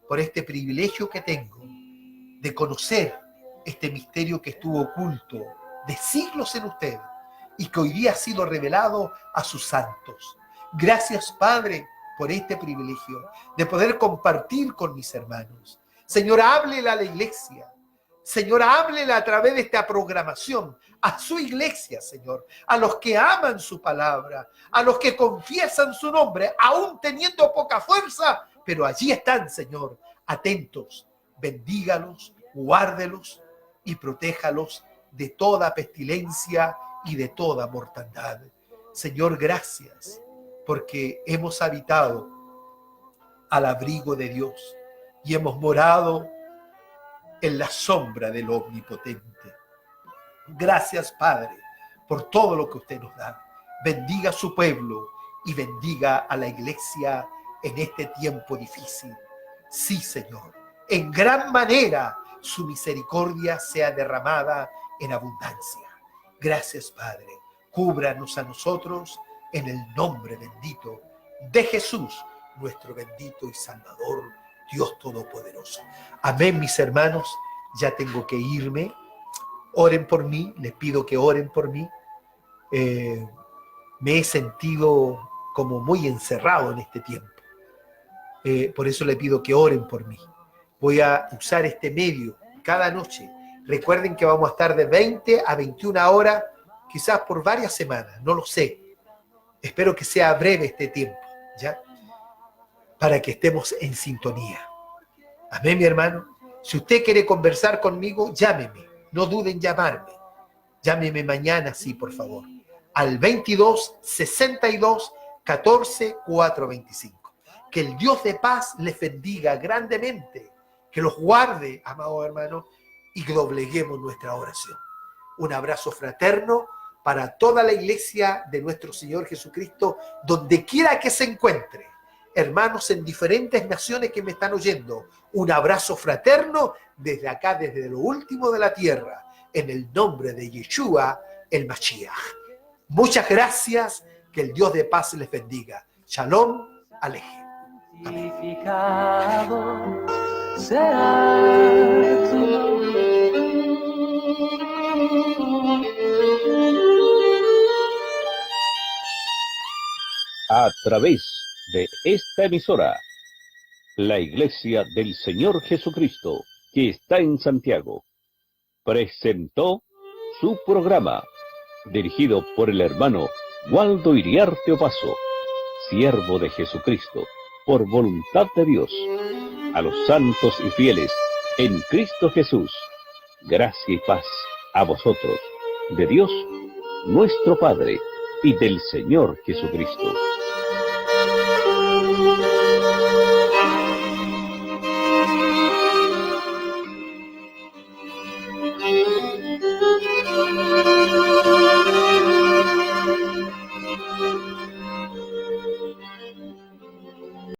por este privilegio que tengo de conocer este misterio que estuvo oculto de siglos en usted y que hoy día ha sido revelado a sus santos. Gracias, Padre, por este privilegio de poder compartir con mis hermanos. Señor, háblela a la iglesia. Señor, háblela a través de esta programación a su iglesia, Señor, a los que aman su palabra, a los que confiesan su nombre, aún teniendo poca fuerza, pero allí están, Señor, atentos. Bendígalos, guárdelos y protéjalos de toda pestilencia y de toda mortandad. Señor, gracias, porque hemos habitado al abrigo de Dios y hemos morado en la sombra del Omnipotente. Gracias, Padre, por todo lo que usted nos da. Bendiga a su pueblo y bendiga a la iglesia en este tiempo difícil. Sí, Señor, en gran manera su misericordia sea derramada en abundancia. Gracias, Padre. Cúbranos a nosotros en el nombre bendito de Jesús, nuestro bendito y Salvador, Dios Todopoderoso. Amén, mis hermanos. Ya tengo que irme. Oren por mí. Les pido que oren por mí. Me he sentido como muy encerrado en este tiempo. Por eso le pido que oren por mí. Voy a usar este medio cada noche. Recuerden que vamos a estar de 20 a 21 horas, quizás por varias semanas, no lo sé. Espero que sea breve este tiempo, ¿ya? Para que estemos en sintonía. Amén, mi hermano. Si usted quiere conversar conmigo, llámeme. No duden en llamarme. Llámeme mañana, sí, por favor. Al 22 62 14 425. Que el Dios de paz les bendiga grandemente. Que los guarde, amados hermanos, y que dobleguemos nuestra oración. Un abrazo fraterno para toda la iglesia de nuestro Señor Jesucristo, donde quiera que se encuentre. Hermanos en diferentes naciones que me están oyendo, un abrazo fraterno desde acá, desde lo último de la tierra, en el nombre de Yeshua, el Mashiach. Muchas gracias, que el Dios de paz les bendiga. Shalom, Alejem. Santificado será tu nombre. A través de esta emisora, la Iglesia del Señor Jesucristo, que está en Santiago, presentó su programa, dirigido por el hermano Waldo Iriarte Opazo, siervo de Jesucristo, por voluntad de Dios, a los santos y fieles en Cristo Jesús. Gracia y paz a vosotros, de Dios nuestro Padre y del Señor Jesucristo.